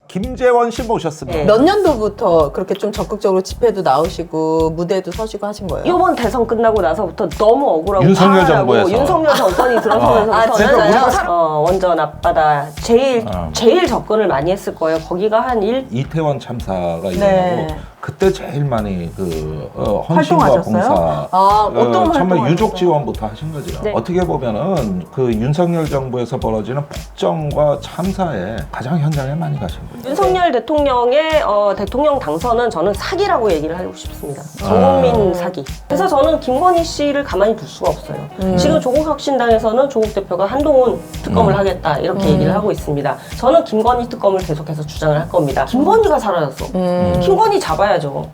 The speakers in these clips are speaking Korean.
김재원 씨 모셨습니다. 몇 년도부터 그렇게 좀 적극적으로 집회도 나오시고 무대도 서시고 하신 거예요? 이번 대선 끝나고 나서부터 너무 억울하고 윤석열 화가 나고 정부에서. 윤석열 정권이 들어서면서 진짜요? 원전 앞바다 제일 접근을 많이 했을 거예요. 거기가 한 이태원 참사가 네. 일어나고 그때 제일 많이 헌신과 활동하셨어요? 봉사, 어떤 처음에 활동을 유족 하셨어요? 지원부터 하신 거죠. 네. 어떻게 보면은 그 윤석열 정부에서 벌어지는 폭정과 참사에 가장 현장에 많이 가신 거예요. 윤석열 대통령의 대통령 당선은 저는 사기라고 얘기를 하고 싶습니다. 전국민 사기. 그래서 저는 김건희 씨를 가만히 둘 수가 없어요. 지금 조국혁신당에서는 조국 대표가 한동훈 특검을 하겠다 이렇게 얘기를 하고 있습니다. 저는 김건희 특검을 계속해서 주장을 할 겁니다. 김건희가 사라졌어. 김건희 잡아야죠.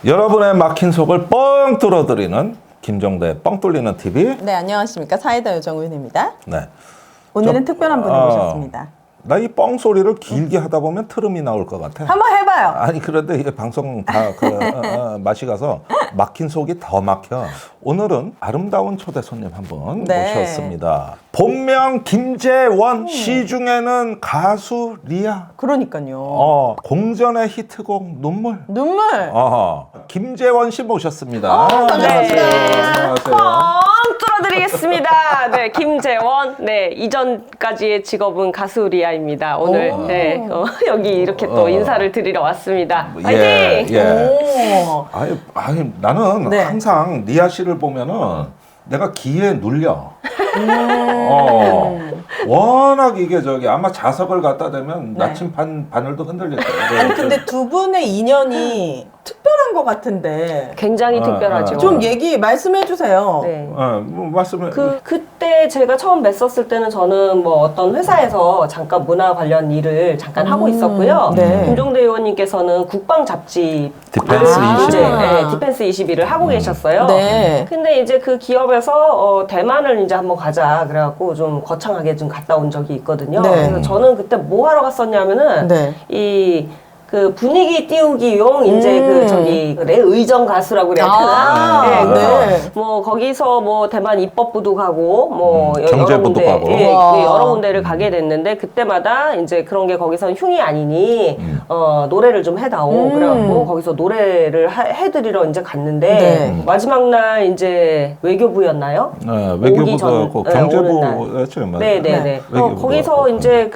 여러분의 막힌 속을 뻥 뚫어드리는 김정대 뻥 뚫리는 TV. 네, 안녕하십니까. 사이다 요정은입니다. 네. 오늘은 특별한 분을 모셨습니다. 나 이 뻥 소리를 길게 하다 보면 트름이 나올 것 같아. 한번 해봐요. 아니 그런데 이게 방송 다 맛이 가서 막힌 속이 더 막혀. 오늘은 아름다운 초대 손님 한 분 네. 모셨습니다. 본명 김재원, 시중에는 가수 리아. 그러니까요. 공전의 히트곡 눈물. 눈물. 김재원 씨 모셨습니다. 반갑습니다. 안녕하세요. 뻥 뚫어드리겠습니다. 네, 김재원. 네, 이전까지의 직업은 가수 리아입니다. 오늘 네, 여기 이렇게 또 인사를 드리러 왔습니다. 화이팅! 예. 오. 아니 나는 네. 항상 리아 씨를 보면은 내가 기에 눌려. 워낙 이게 아마 자석을 갖다 대면 네. 나침반 바늘도 흔들릴 거예요. 아니 근데 두 분의 인연이 특별한 것 같은데 굉장히 특별하죠. 좀 말씀해 주세요. 네. 뭐 말씀을 그때 제가 처음 뵀었을 때는 저는 뭐 어떤 회사에서 잠깐 문화 관련 일을 잠깐 하고 있었고요. 네. 김종대 의원님께서는 국방 잡지 디펜스 21. 네, 디펜스 21을 하고 계셨어요. 네. 근데 이제 그 기업에서 대만을 이제 한번 가자 그래갖고 좀 거창하게 좀 갔다 온 적이 있거든요. 네. 그래서 저는 그때 뭐 하러 갔었냐면은 네. 그 분위기 띄우기용 이제 내 의정 가수라고 그래야 되나? 네, 그래서 뭐 거기서 뭐 대만 입법부도 가고 뭐 여러 경제부도 군데 가고. 예, 와. 여러 군데를 가게 됐는데 그때마다 이제 그런 게 거기선 흉이 아니니 노래를 좀 해다오 그래갖고 거기서 노래를 해드리러 이제 갔는데 네. 마지막 날 이제 외교부였나요? 오기 전- 외교부도 네, 오는 날. 경제부였죠. 네네네. 외교부도 거기서 하고. 이제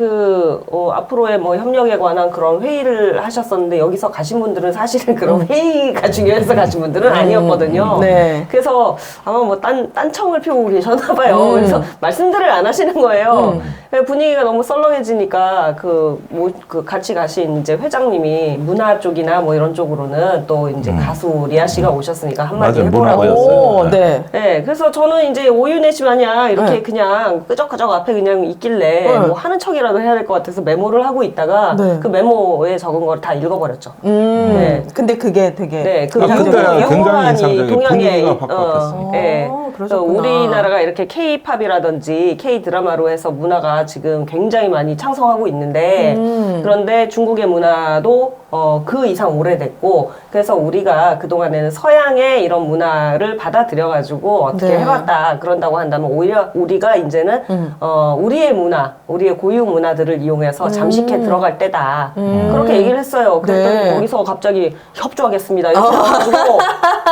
앞으로의 뭐 협력에 관한 그런 회의를 하셨었는데 여기서 가신 분들은 사실은 그런 회의가 중요해서 가신 분들은 아니었거든요. 네. 그래서 아마 뭐 딴청을 피우고 계셨나 봐요. 그래서 말씀들을 안 하시는 거예요. 분위기가 너무 썰렁해지니까 같이 가신 이제 회장님이 문화 쪽이나 뭐 이런 쪽으로는 또 이제 가수 리아 씨가 오셨으니까 한마디 맞아요. 해보라고. 문화고였어요. 오, 네. 네, 그래서 저는 이제 오윤혜 씨 마냥 이렇게 그냥 끄적끄적 앞에 그냥 있길래 뭐 하는 척이라도 해야 될 것 같아서 메모를 하고 있다가 네. 그 메모에 적은 걸 다 읽어버렸죠. 네. 근데 그게 되게 네, 그 근데 굉장히 영화관이 인상적이고 동양의 분위기가 바뀌었어요. 네. 그래서 그러셨구나. 우리나라가 이렇게 K-팝이라든지 K-드라마로 해서 문화가 지금 굉장히 많이 창성하고 있는데 그런데 중국의 문화도 그 이상 오래됐고 그래서 우리가 그동안에는 서양의 이런 문화를 받아들여가지고 어떻게 네. 해봤다 그런다고 한다면 오히려 우리가 이제는 우리의 문화, 우리의 고유 문화들을 이용해서 잠식해 들어갈 때다 그렇게 얘기를 했어요. 그랬더니 네. 거기서 갑자기 협조하겠습니다 이렇게 해가지고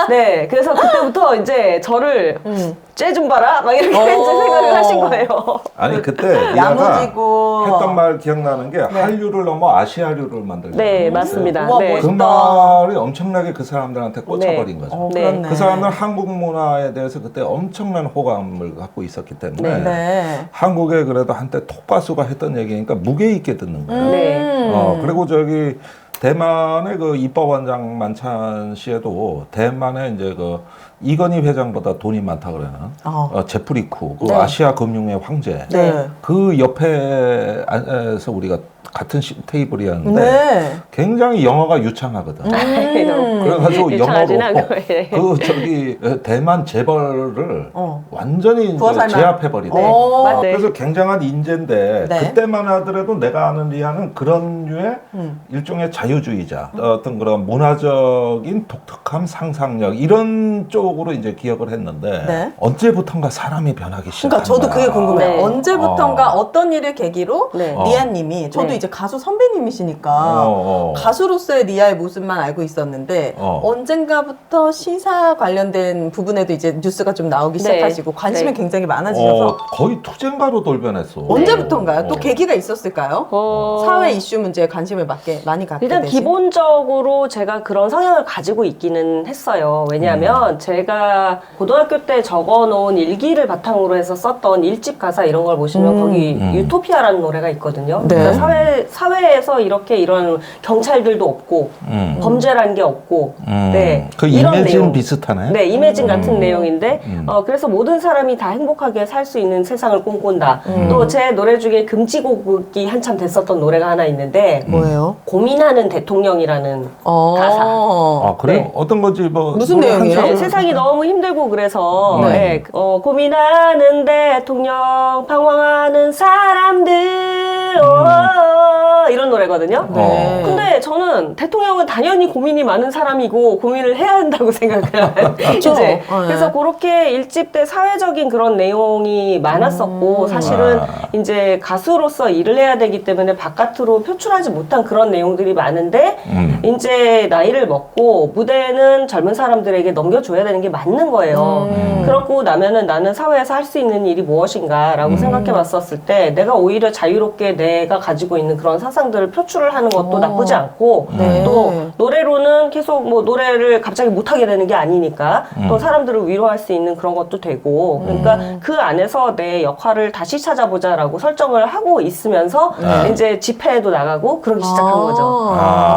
네 그래서 그때부터 이제 저를 쟤 좀 봐라 막 이렇게 이제 생각을 하신 거예요. 아니 그때 리아가 야무지고. 했던 말 기억나는 게 한류를 넘어 아시아류를 만들자. 네 맞습니다. 우와, 네. 그 말이 엄청나게 그 사람들한테 꽂혀버린 네. 거죠. 네. 그렇네. 그 사람들은 한국 문화에 대해서 그때 엄청난 호감을 갖고 있었기 때문에 네. 한국에 그래도 한때 톱가수가 했던 얘기니까 무게 있게 듣는 거예요. 네. 그리고 대만의 그 입법원장 만찬 씨에도 대만의 이제 이건희 회장보다 돈이 많다 그러는 제프리쿠 그 네. 아시아 금융의 황제 네. 그 옆에서 우리가 같은 테이블이었는데 네. 굉장히 영어가 유창하거든. 그래가지고 유창하진 영어로 않고, 예. 대만 재벌을 완전히 이제 부어살만. 제압해버리네. 맞네. 그래서 굉장한 인재인데 네. 그때만 하더라도 내가 아는 리아는 그런 류의 일종의 자유 자유주의자, 어떤 그런 문화적인 독특함, 상상력 이런 쪽으로 이제 기억을 했는데 네. 언제부턴가 사람이 변하기 시작한 그러니까 저도 거야. 그게 궁금해요. 네. 언제부턴가 어떤 일을 계기로 네. 리아님이 저도 네. 이제 가수 선배님이시니까 가수로서의 리아의 모습만 알고 있었는데 언젠가부터 시사 관련된 부분에도 이제 뉴스가 좀 나오기 네. 시작하시고 관심이 네. 굉장히 많아지셔서 거의 투쟁가로 돌변했어. 언제부턴가요? 또 계기가 있었을까요? 어, 사회 이슈 문제에 관심을 많이 갖게 일단 되신. 기본적으로 제가 그런 성향을 가지고 있기는 했어요. 왜냐하면 제가 고등학교 때 적어놓은 일기를 바탕으로 해서 썼던 1집 가사 이런 걸 보시면 거기 유토피아라는 노래가 있거든요. 네. 그러니까 사회에서 이렇게 이런 경찰들도 없고 범죄라는 게 없고 네. 그 이런 이미지는 내용. 비슷하네. 네, 이매진 같은 내용인데 그래서 모든 사람이 다 행복하게 살 수 있는 세상을 꿈꾼다. 또 제 노래 중에 금지곡이 한참 됐었던 노래가 하나 있는데 뭐예요? 고민하는 대통령이라는 가사. 아, 그래요? 네. 어떤 건지 뭐 무슨 노래 내용이에요? 한 네, 소절? 세상이 너무 힘들고 그래서 네. 네, 고민하는 대통령, 방황하는 사람들 이런 노래거든요. 네. 근데 저는 대통령은 당연히 고민이 많은 사람이고 고민을 해야 한다고 생각을 해요. 이제 네. 그래서 그렇게 일집 때 사회적인 그런 내용이 많았었고 사실은 이제 가수로서 일을 해야 되기 때문에 바깥으로 표출하지 못한 그런 내용들이 많은데 이제 나이를 먹고 무대는 젊은 사람들에게 넘겨줘야 되는 게 맞는 거예요. 그렇고 나면은 나는 사회에서 할 수 있는 일이 무엇인가라고 생각해 봤었을 때 내가 오히려 자유롭게 내가 가지고 있는 그런 사상들을 표출을 하는 것도 나쁘지 않고 네. 또 노래로는 계속 뭐 노래를 갑자기 못하게 되는 게 아니니까 또 사람들을 위로할 수 있는 그런 것도 되고 그러니까 그 안에서 내 역할을 다시 찾아보자라고 설정을 하고 있으면서 이제 집회에도 나가고 그러기 시작한 거죠.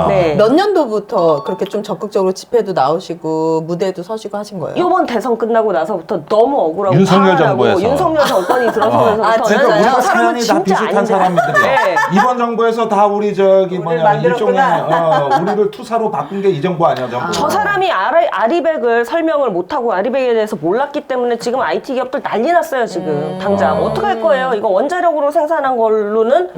네. 몇 년도부터 그렇게 좀 적극적으로 집회도 나오시고 무대에도 서시고 하신 거예요? 이번 대선 끝나고 나서부터 너무 억울하고 윤석열 화가 나고 정부에서. 윤석열 정권이 들어서면서부터는 진짜요? 그러니까 우리가 사람은 사연이 다 진짜 비슷한 아닌데. 사람들이야. 네. 이번 정부에서 다 우리 저기 뭐냐 만들었구나. 일종의 우리를 투사로 바꾼 게 이 정부 아니야, 정부. 저 사람이 아리백을 설명을 못하고 아리백에 대해서 몰랐기 때문에 지금 IT 기업들 난리 났어요 지금 당장 어떡할 거예요 이거 원자력으로 생산한 걸로는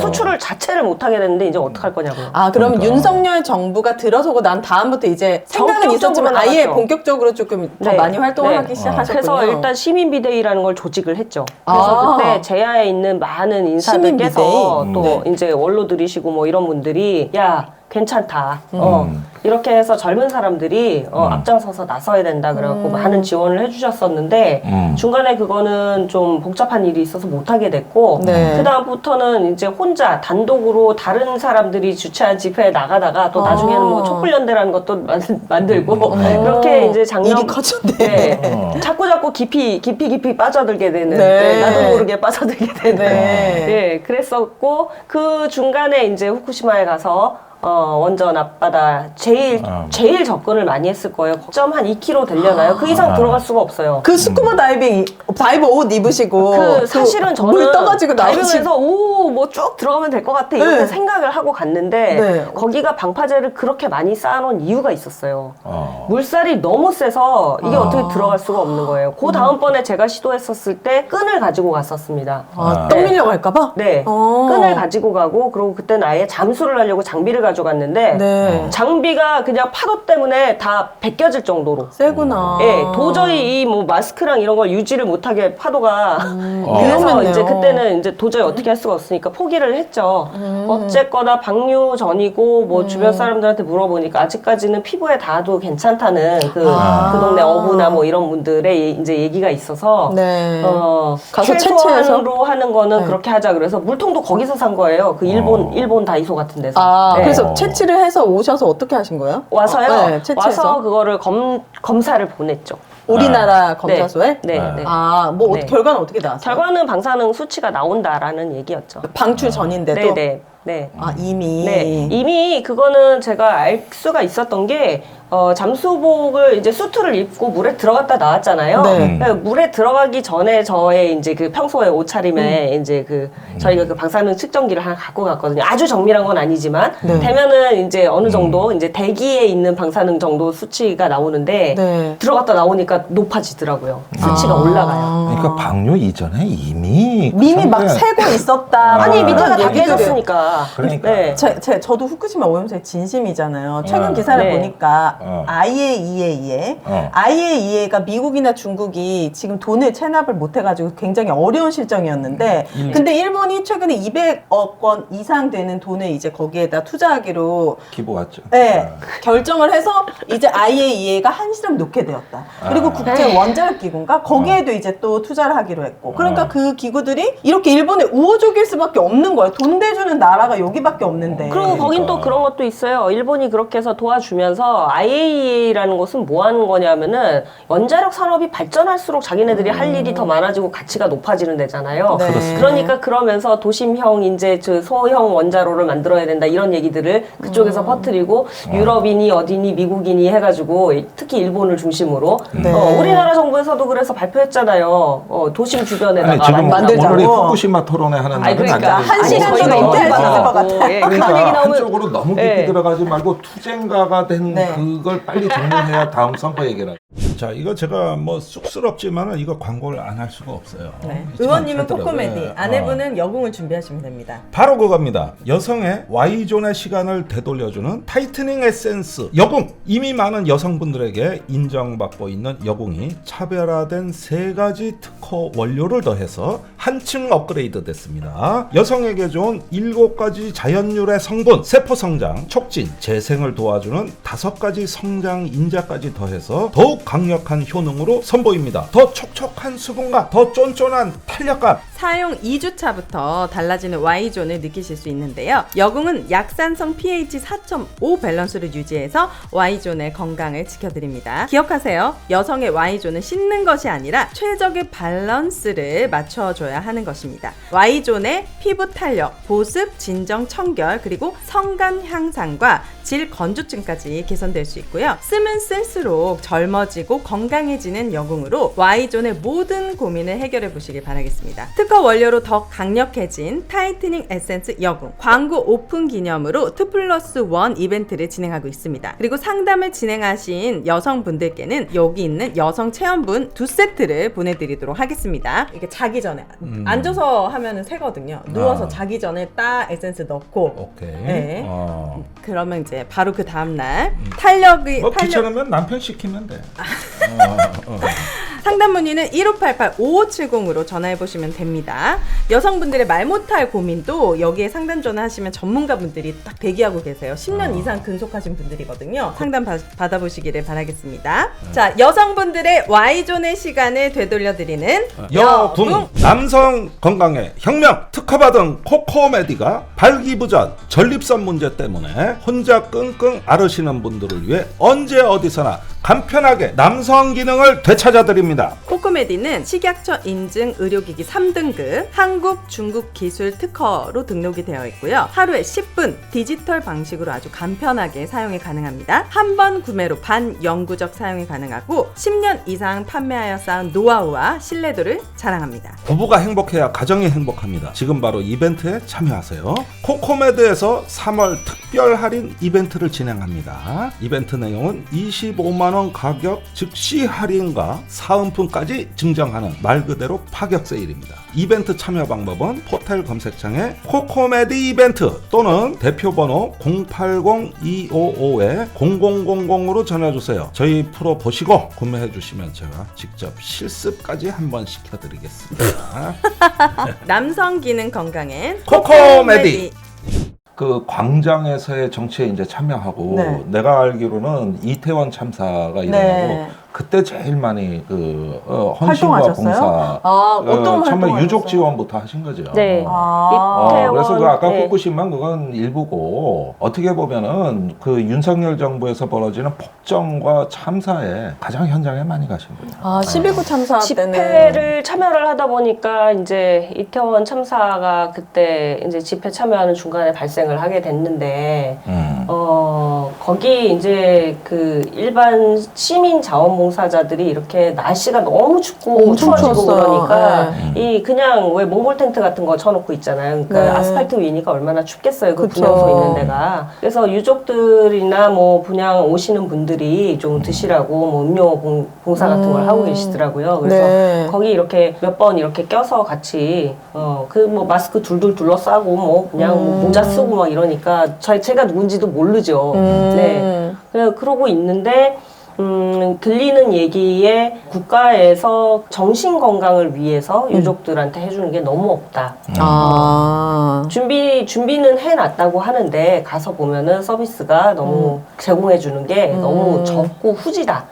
수출을 자체를 못하게 됐는데 이제 어떡할 거냐고요. 아, 그러면 그러니까. 윤석열 정부가 들어서고 난 다음부터 이제 생각은 전격적으로 있었지만 아예 나갔죠. 본격적으로 조금 더 네. 많이 활동을 네. 하기 시작하셨군요. 그래서 일단 시민비대위라는 걸 조직을 했죠. 그래서 아. 그때 제야에 있는 많은 인사들께서 시민비대위? 또 네. 이제 원로들이시고 뭐 이런 분들이 야 괜찮다. 이렇게 해서 젊은 사람들이 앞장서서 나서야 된다 그래갖고 많은 지원을 해주셨었는데 중간에 그거는 좀 복잡한 일이 있어서 못하게 됐고 네. 그 다음부터는 이제 혼자 단독으로 다른 사람들이 주최한 집회에 나가다가 또 나중에는 뭐 촛불연대라는 것도 만들고 그렇게 이제 작년 일이 커졌네. 네. 자꾸 깊이 빠져들게 되는 네. 네, 나도 모르게 빠져들게 되는 네. 네, 그랬었고 그 중간에 이제 후쿠시마에 가서 원전 앞바다 제일 접근을 많이 했을 거예요. 0.2km 되려나요? 그 이상 들어갈 수가 없어요. 그 스쿠버 다이브 옷 입으시고 그 사실은 저는 물 떠가지고 나오시고 다이빙에서 뭐 쭉 들어가면 될 것 같아 이렇게 네. 생각을 하고 갔는데 네. 거기가 방파제를 그렇게 많이 쌓아놓은 이유가 있었어요. 물살이 너무 세서 이게 어떻게 들어갈 수가 없는 거예요. 그 다음번에 제가 시도했었을 때 끈을 가지고 갔었습니다. 떠밀려고 할까봐? 네. 끈을 가지고 가고 그리고 그때는 아예 잠수를 하려고 장비를 가져갔는데 네. 장비가 그냥 파도 때문에 다 벗겨질 정도로 세구나. 예, 도저히 이 뭐 마스크랑 이런 걸 유지를 못하게 파도가 그래서 위험했네요. 이제 그때는 이제 도저히 어떻게 할 수가 없으니까 포기를 했죠. 어쨌거나 방류 전이고 뭐 주변 사람들한테 물어보니까 아직까지는 피부에 닿아도 괜찮다는 그 동네 어부나 뭐 이런 분들의 이제 얘기가 있어서 네. 가서 최소한으로 하는 거는 네. 그렇게 하자 그래서 물통도 거기서 산 거예요. 그 일본 다이소 같은 데서. 네. 그래서 채취를 해서 오셔서 어떻게 하신 거예요? 와서요. 네, 채취해서. 와서 그거를 검사를 보냈죠. 우리나라 검사소에? 네. 네. 뭐 네. 결과는 어떻게 나왔어요? 결과는 방사능 수치가 나온다라는 얘기였죠. 방출 전인데도? 네네. 네. 이미. 네. 이미 그거는 제가 알 수가 있었던 게 잠수복을 이제 수트를 입고 물에 들어갔다 나왔잖아요. 네. 그러니까 물에 들어가기 전에 저의 이제 그 평소에 옷차림에 이제 그 저희가 그 방사능 측정기를 하나 갖고 갔거든요. 아주 정밀한 건 아니지만 네. 되면은 이제 어느 정도 이제 대기에 있는 방사능 정도 수치가 나오는데 네. 들어갔다 나오니까 높아지더라고요. 수치가 올라가요. 그러니까 방류 이전에 이미 막 새고 있었다. 아니 그런 밑에가 다 얘기들을. 깨졌으니까. 그러니까. 네. 저도 후쿠시마 오염수의 진심이잖아요. 최근 기사를 네. 보니까 IAEA. IAEA가 미국이나 중국이 지금 돈을 체납을 못해가지고 굉장히 어려운 실정이었는데, 근데 일본이 최근에 200억 원 이상 되는 돈을 이제 거기에다 투자하기로 기부 왔죠. 네, 결정을 해서 이제 IAEA가 한시름 놓게 되었다. 그리고 국제 원자력 기구인가 거기에도 이제 또 투자를 하기로 했고, 그러니까 그 기구들이 이렇게 일본에 우호적일 수밖에 없는 거예요. 돈 대주는 나라가 여기밖에 없는데. 그리고 거긴 또 그런 것도 있어요. 일본이 그렇게 해서 도와주면서 IAEA라는 곳은 뭐 하는 거냐면은 원자력 산업이 발전할수록 자기네들이 할 일이 더 많아지고 가치가 높아지는 데잖아요. 네. 그러니까 그러면서 도심형 이제 저 소형 원자로를 만들어야 된다 이런 얘기들을 그쪽에서 퍼뜨리고 유럽이니 어디니 미국이니 해가지고 특히 일본을 중심으로 네. 우리나라 정부에서도 그래서 발표했잖아요. 도심 주변에다가 아니, 지금 만들자고. 오늘이 후쿠시마 토론회 하는 날은 그러니까 아니니까. 한 시간 아니, 정도 저희가 인터뷰 어디 받았을 것 받았고, 같아요. 예, 그런 얘기 그러니까 나오면 한쪽으로 너무 깊이 예. 들어가지 말고 투쟁가가 된 네. 그걸 빨리 정리해야 다음 선거 얘기를 하죠. 자, 이거 제가 뭐 쑥스럽지만은 이거 광고를 안 할 수가 없어요. 네. 있지만 의원님은 절대로. 코코메디, 네. 아내분은 여궁을 준비하시면 됩니다. 바로 그겁니다. 여성의 Y존의 시간을 되돌려주는 타이트닝 에센스 여궁. 이미 많은 여성분들에게 인정받고 있는 여궁이 차별화된 3가지 특허 원료를 더해서 한층 업그레이드 됐습니다. 여성에게 좋은 7가지 자연유래 성분, 세포 성장, 촉진, 재생을 도와주는 5가지 성장 인자까지 더해서 더욱 강력한 효능으로 선보입니다. 더 촉촉한 수분감, 더 쫀쫀한 탄력감. 사용 2주차부터 달라지는 Y존을 느끼실 수 있는데요. 여궁은 약산성 pH 4.5 밸런스를 유지해서 Y존의 건강을 지켜드립니다. 기억하세요. 여성의 Y존은 씻는 것이 아니라 최적의 밸런스를 맞춰줘야 하는 것입니다. Y존의 피부 탄력, 보습, 진정, 청결, 그리고 성감 향상과 질 건조증까지 개선될 수 있고요. 쓰면 쓸수록 젊어지고 건강해지는 여궁으로 Y존의 모든 고민을 해결해 보시길 바라겠습니다. 특허 원료로 더 강력해진 타이트닝 에센스 여궁 광고 오픈 기념으로 2+1 이벤트를 진행하고 있습니다. 그리고 상담을 진행하신 여성분들께는 여기 있는 여성 체험분 2세트를 보내드리도록 하겠습니다. 이게 자기 전에 앉아서 하면은 새거든요. 누워서 자기 전에 딱 에센스 넣고. 오케이. 네. 그러면 이제 바로 그 다음날 탄력이 뭐 귀찮으면 남편 시키면 돼. 상담 문의는 1588-5570으로 전화해보시면 됩니다. 여성분들의 말 못할 고민도 여기에 상담 전화하시면 전문가분들이 딱 대기하고 계세요. 10년 이상 근속하신 분들이거든요. 상담 받아보시기를 바라겠습니다. 자, 여성분들의 Y존의 시간을 되돌려드리는 여궁 남성 건강에 혁명 특허받은 코코메디가 발기부전 전립선 문제 때문에 혼자 끙끙 앓으시는 분들을 위해 언제 어디서나 간편하게 남성 기능을 되찾아드립니다. 코코메디는 식약처 인증 의료기기 3등급 한국 중국 기술 특허로 등록이 되어 있고요. 하루에 10분 디지털 방식으로 아주 간편하게 사용이 가능합니다. 한 번 구매로 반영구적 사용이 가능하고 10년 이상 판매하여 쌓은 노하우와 신뢰도를 자랑합니다. 부부가 행복해야 가정이 행복합니다. 지금 바로 이벤트에 참여하세요. 코코메드에서 3월 특별 할인 이벤트를 진행합니다. 이벤트 내용은 25만원 가격 즉시 할인과 사은품까지 증정하는 말 그대로 파격 세일입니다. 이벤트 참여 방법은 포털 검색창에 코코메디 이벤트 또는 대표번호 080-255-0000으로 전화주세요. 저희 프로 보시고 구매해 주시면 제가 직접 실습까지 한번 시켜드리겠습니다. 남성 기능 건강엔 코코메디. 그 광장에서의 정치에 이제 참여하고 네. 내가 알기로는 이태원 참사가 일어나고 네. 그때 제일 많이 그 헌신과 활동하셨어요? 봉사 어떤 참여 활동을 유족 하셨어요? 지원부터 하신 거죠. 네. 이태원, 그래서 그 아까 네. 후쿠시마 그건 일부고 어떻게 보면은 그 윤석열 정부에서 벌어지는 폭정과 참사에 가장 현장에 많이 가신 거예요. 12구 참사 때는 집회를 참여를 하다 보니까 이제 이태원 참사가 그때 이제 집회 참여하는 중간에 발생을 하게 됐는데 거기 이제 그 일반 시민 자원봉사자들이 이렇게 날씨가 너무 춥고 엄청 추워지고 추웠어요. 그러니까 이 그냥 왜 몽골 텐트 같은 거 쳐놓고 있잖아요. 그러니까 네. 아스팔트 위니까 얼마나 춥겠어요. 그 그쵸. 분향소 있는 데가. 그래서 유족들이나 뭐 분양 오시는 분들이 좀 드시라고 뭐 음료 봉사 같은 걸 하고 계시더라고요. 그래서 네. 거기 이렇게 몇 번 이렇게 껴서 같이 그 뭐 마스크 둘둘 둘러싸고 뭐 그냥 뭐 모자 쓰고 막 이러니까 제가 누군지도 모르죠. 네. 그러고 있는데 들리는 얘기에 국가에서 정신 건강을 위해서 유족들한테 해주는 게 너무 없다. 준비는 해놨다고 하는데 가서 보면은 서비스가 너무 제공해주는 게 너무 적고 후지다.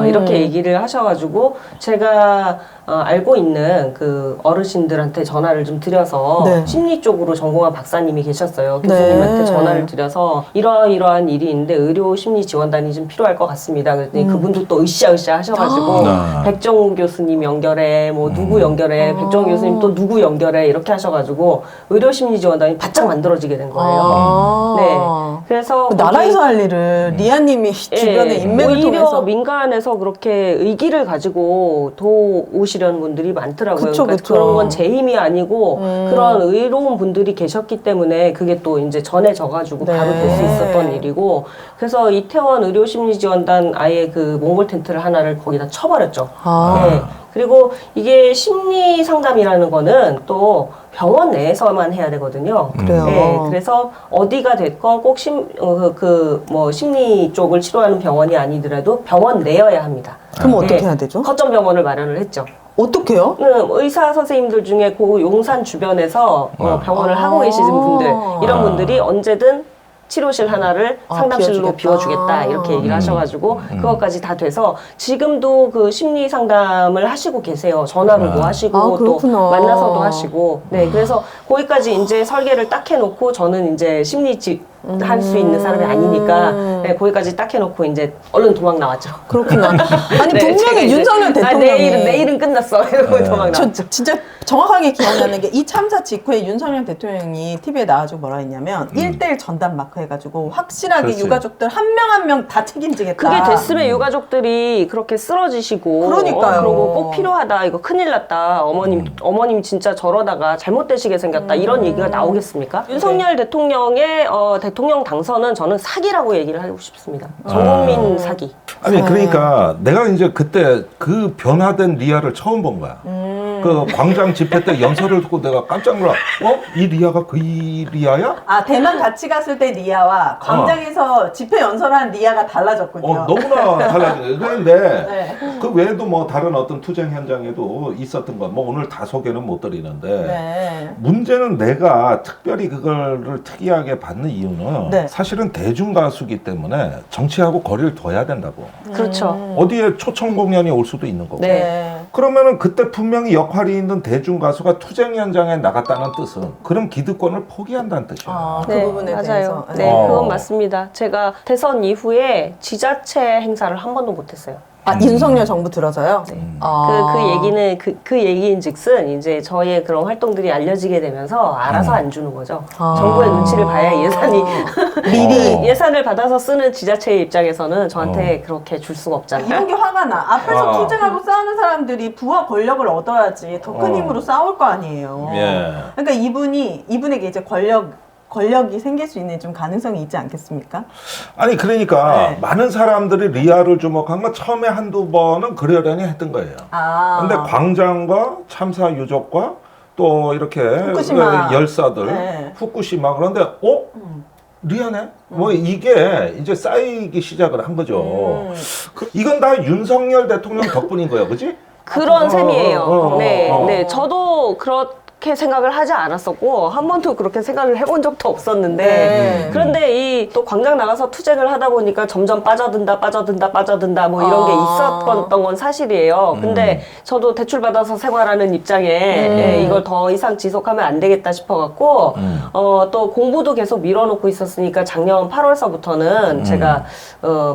이렇게 얘기를 하셔가지고 제가 알고 있는 그 어르신들한테 전화를 좀 드려서 네. 심리 쪽으로 전공한 박사님이 계셨어요. 교수님한테 네. 전화를 드려서 이러이러한 일이 있는데 의료 심리 지원단이 좀 필요할 것 같습니다. 그랬더니 그분도 또 으쌰으쌰 하셔가지고 백정우 교수님 연결해, 뭐 누구 연결해, 백정우 교수님 또 누구 연결해 이렇게 하셔가지고 의료 심리 지원단이 바짝 만들어지게 된 거예요. 네. 그래서 나라에서 할 일을 리아님이 주변에 인맥을 오히려 통해서 민간에서 그렇게 의기를 가지고 도우시려는 분들이 많더라고요. 그쵸, 그러니까 그쵸. 그런 건 제 힘이 아니고 그런 의로운 분들이 계셨기 때문에 그게 또 이제 전해져가지고 네. 바로 될 수 있었던 일이고 그래서 이태원 의료심리지원단 아예 그 몽골 텐트를 하나를 거기다 쳐버렸죠. 네. 그리고 이게 심리 상담이라는 거는 또 병원 내에서만 해야 되거든요. 그래요. 네, 그래서 어디가 됐건 꼭 뭐 심리 쪽을 치료하는 병원이 아니더라도 병원 내여야 합니다. 그럼 어떻게 네. 해야 되죠? 거점 병원을 마련을 했죠. 어떻게요? 의사 선생님들 중에 그 용산 주변에서 병원을 하고 계시는 분들 이런 분들이 언제든 치료실 하나를 상담실로 비워주겠다. 비워주겠다 이렇게 얘기를 하셔가지고 그것까지 다 돼서 지금도 그 심리 상담을 하시고 계세요. 전화로도 하시고 또 그렇구나. 만나서도 하시고 네 그래서 거기까지 이제 설계를 딱 해놓고 저는 이제 할 수 있는 사람이 아니니까 네, 거기까지 딱 해놓고 이제 얼른 도망 나왔죠. 그렇구나. 아니 네, 제가 분명히 이제 윤석열 대통령이 내일은 끝났어 이러고 도망 저 나왔죠. 진짜 정확하게 기억나는 게 이 참사 직후에 윤석열 대통령이 TV에 나와주고 뭐라 했냐면 1대1 전담 마크 해가지고 확실하게 그렇지. 유가족들 한 명 한 명 다 책임지겠다. 그게 됐으면 유가족들이 그렇게 쓰러지시고 그러니까요. 그리고 꼭 필요하다 이거 큰일 났다 어머님 진짜 저러다가 잘못되시게 생겼다 이런 얘기가 나오겠습니까? 윤석열 대통령의 대통령 당선은 저는 사기라고 얘기를 하고 싶습니다. 전국민 사기. 아니 그러니까 내가 이제 그때 그 변화된 리아를 처음 본 거야. 그 광장 집회 때 연설을 듣고 내가 깜짝 놀라. 이 리아가 그 리아야? 아 대만 같이 갔을 때 리아와 광장에서 집회 연설한 리아가 달라졌군요. 너무나 달라지네. 그런데 네. 그 외에도 뭐 다른 어떤 투쟁 현장에도 있었던 거. 뭐 오늘 다 소개는 못 드리는데 네. 문제는 내가 특별히 그거를 특이하게 받는 이유는 네. 사실은 대중 가수기 때문에 정치하고 거리를 둬야 된다고. 그렇죠. 어디에 초청 공연이 올 수도 있는 거고. 네. 그러면은 그때 분명히 역할이 있는 대중 가수가 투쟁 현장에 나갔다는 뜻은 그럼 기득권을 포기한다는 뜻이야. 그 부분에 맞아요. 대해서. 네, 그건 맞습니다. 제가 대선 이후에 지자체 행사를 한 번도 못했어요. 윤석열 정부 들어서요? 네. 아. 그 얘기는 그 얘기인즉슨 이제 저의 그런 활동들이 알려지게 되면서 알아서 안 주는 거죠. 정부의 눈치를 봐야 예산이 미리. 예산을 받아서 쓰는 지자체의 입장에서는 저한테 그렇게 줄 수가 없잖아요. 이런 게 화가 나. 앞에서 아. 투쟁하고 싸우는 사람들이 부와 권력을 얻어야지 더 큰 힘으로 싸울 거 아니에요. 예. 그러니까 이분에게 이제 권력이 생길 수 있는 좀 가능성이 있지 않겠습니까? 아니 그러니까 네. 많은 사람들이 리아를 주목한 건 처음에 한두 번은 그러려니 했던 거예요. 근데 광장과 참사 유족과 또 이렇게 후쿠시마. 열사들 네. 후쿠시마 그런데 리아네? 뭐 이게 이제 쌓이기 시작을 한 거죠. 이건 다 윤석열 대통령 덕분인 거예요, 그지? 그런 셈이에요. 네, 어. 네, 저도 그렇게 생각을 하지 않았었고 한 번도 그렇게 생각을 해본 적도 없었는데 네. 그런데 이 또 광장 나가서 투쟁을 하다 보니까 점점 빠져든다 뭐 이런 게 있었던 건 사실이에요. 근데 저도 대출 받아서 생활하는 입장에 예, 이걸 더 이상 지속하면 안 되겠다 싶어갖고 또 공부도 계속 밀어놓고 있었으니까 작년 8월서부터는 제가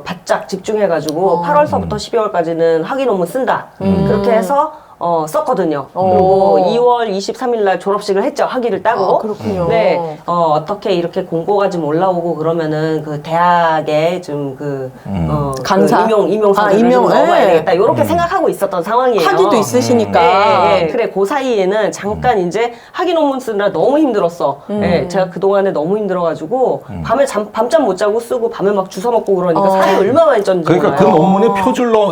바짝 집중해가지고 8월서부터 12월까지는 학위 논문 쓴다. 그렇게 해서 썼거든요. 그리고 2월 23일 날 졸업식을 했죠. 학위를 따고. 그렇군요. 네, 어떻게 이렇게 공고가 좀 올라오고 그러면은 그 대학에 좀 강사? 임용서를 임용, 좀 넣어봐야 네. 되겠다. 이렇게 생각하고 있었던 상황이에요. 학위도 있으시니까. 네, 그래 그 사이에는 잠깐 이제 학위 논문 쓰느라 너무 힘들었어. 네, 제가 그 동안에 너무 힘들어가지고 밤에 밤잠 못 자고 쓰고 밤에 막 주워 먹고 그러니까 살이 얼마나 많이 쪘는지 그러니까 그 몰라요. 논문이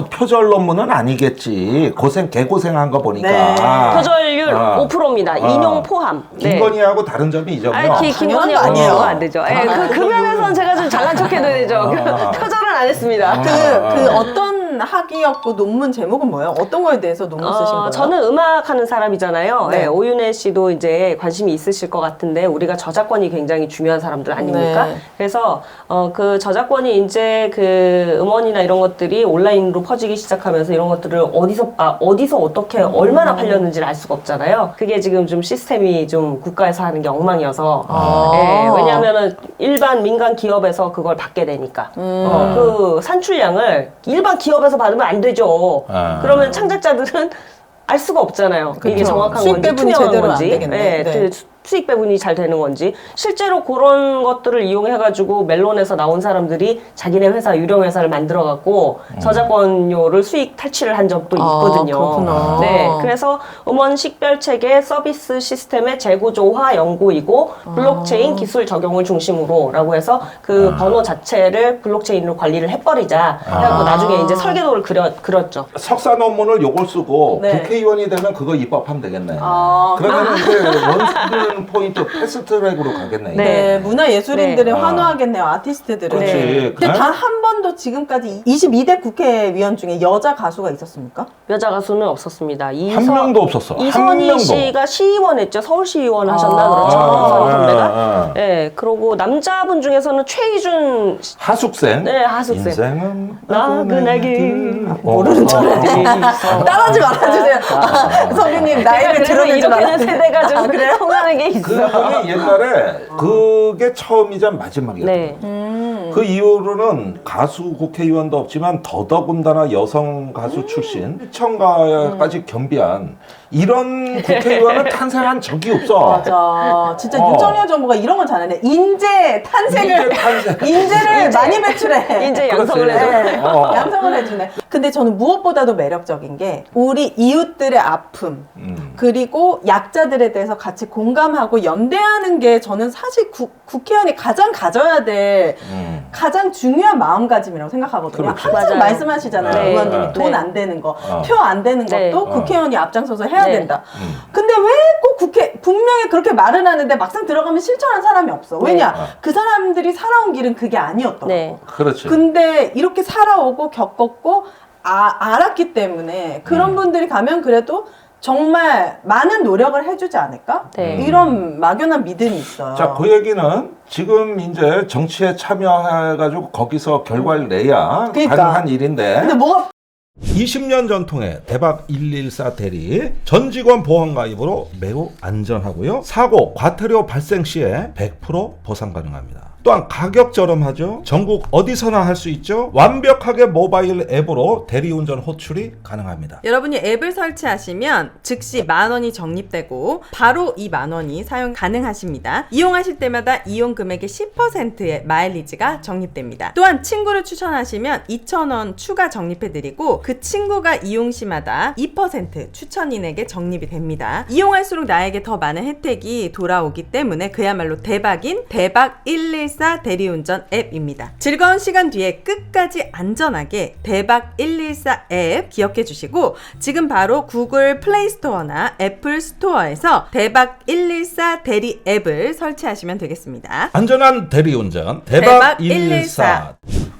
표절 논문은 아니겠지. 개고생한 거 보니까. 네. 표절률 5%입니다. 인용 포함. 네. 김건희하고 다른 점이 이 점이요. 김건희 당연한 거 아니에요. 안 되죠. 예, 그 면에서는 제가 좀 잘난 척해도 되죠. 표절은 안 했습니다. 그 어떤 학위였고 논문 제목은 뭐예요? 어떤 거에 대해서 논문 쓰신 거예요? 저는 음악하는 사람이잖아요. 네. 예, 오윤혜 씨도 이제 관심이 있으실 것 같은데 우리가 저작권이 굉장히 중요한 사람들 아닙니까? 네. 그래서 그 저작권이 이제 그 음원이나 이런 것들이 온라인으로 퍼지기 시작하면서 이런 것들을 어디서 어떻게 얼마나 팔렸는지를 알 수가 없잖아요. 그게 지금 좀 시스템이 좀 국가에서 하는 게 엉망이어서 예, 왜냐하면은 일반 민간 기업에서 그걸 받게 되니까 그 산출량을 일반 기업에서 받으면 안 되죠. 그러면 창작자들은 알 수가 없잖아요. 이게 그렇죠. 정확한 수익 건지 배분이 투명한 제대로 안 건지 되겠네. 예, 네. 수익 배분이 잘 되는 건지 실제로 그런 것들을 이용해가지고 멜론에서 나온 사람들이 자기네 회사 유령 회사를 만들어갖고 저작권료를 수익 탈취를 한 적도 있거든요. 그렇구나. 네, 그래서 음원 식별체계 서비스 시스템의 재구조화 연구이고 블록체인 기술 적용을 중심으로라고 해서 그 번호 자체를 블록체인으로 관리를 해버리자 해갖고 나중에 이제 설계도를 그렸죠. 석사 논문을 요걸 쓰고 네. 국회의원이 되면 그거 입법하면 되겠네. 아, 그러면 이제 원스트는 포인트 패스트트랙으로 가겠네. 네. 네, 문화예술인들을 네. 환호하겠네요, 아티스트들은. 그렇지. 근데 그래? 단 한 번도 지금까지 22대 국회의원 중에 여자 가수가 있었습니까? 여자 가수는 없었습니다. 한 명도 없었어. 한 이선희 명도. 씨가 시의원 했죠. 서울시의원 하셨나 그렇죠. 이선희 선배가. 네, 그리고 남자분 중에서는 최희준 하숙생. 네, 하숙생. 인생은 나그네기 모르는 따라하지 말아주세요. 선배님, 나이를 들어내지 이렇게는 말아주세요. 세대가 좀 통하는 게 있어. 그분이 옛날에 그게 처음이자 마지막이었던 네. 거예요. 그 이후로는 가수 국회의원도 없지만 더더군다나 여성 가수 출신 시청가까지 겸비한 이런 국회의원은 탄생한 적이 없어. 맞아. 진짜 윤석열 정부가 이런 건 잘하네. 인재 탄생을, 인재를 많이 배출해. 인재 양성을 그렇지. 해줘. 네, 양성을 해주네. 근데 저는 무엇보다도 매력적인 게 우리 이웃들의 아픔 그리고 약자들에 대해서 같이 공감하고 연대하는 게 저는 사실 국회의원이 가장 가져야 될 가장 중요한 마음가짐이라고 생각하거든요. 그렇죠. 항상 맞아요. 말씀하시잖아요. 네. 의원님이 네. 돈 안 되는 거, 표 안 되는 네. 것도 국회의원이 앞장서서 해야 네. 된다. 근데 왜 꼭 분명히 그렇게 말은 하는데 막상 들어가면 실천하는 사람이 없어. 왜냐? 그 사람들이 살아온 길은 그게 아니었더라고. 네. 그렇지. 근데 이렇게 살아오고 겪었고 알았기 때문에 그런 분들이 가면 그래도 정말 많은 노력을 해주지 않을까? 네. 이런 막연한 믿음이 있어요. 자, 그 얘기는 지금 이제 정치에 참여해가지고 거기서 결과를 내야 그러니까. 가능한 일인데. 근데 뭐가 20년 전통의 대박 114 대리 전 직원 보험 가입으로 매우 안전하고요. 사고, 과태료 발생 시에 100% 보상 가능합니다. 또한 가격 저렴하죠. 전국 어디서나 할 수 있죠. 완벽하게 모바일 앱으로 대리운전 호출이 가능합니다. 여러분이 앱을 설치하시면 즉시 10,000원이 적립되고 바로 이 10,000원이 사용 가능하십니다. 이용하실 때마다 이용 금액의 10%의 마일리지가 적립됩니다. 또한 친구를 추천하시면 2,000원 추가 적립해드리고 그 친구가 이용 시마다 2% 추천인에게 적립이 됩니다. 이용할수록 나에게 더 많은 혜택이 돌아오기 때문에 그야말로 대박인 대박 114 대리운전 앱입니다. 즐거운 시간 뒤에 끝까지 안전하게 대박 114 앱 기억해 주시고 지금 바로 구글 플레이 스토어나 애플 스토어에서 대박 114 대리 앱을 설치하시면 되겠습니다. 안전한 대리운전 대박 대박 114.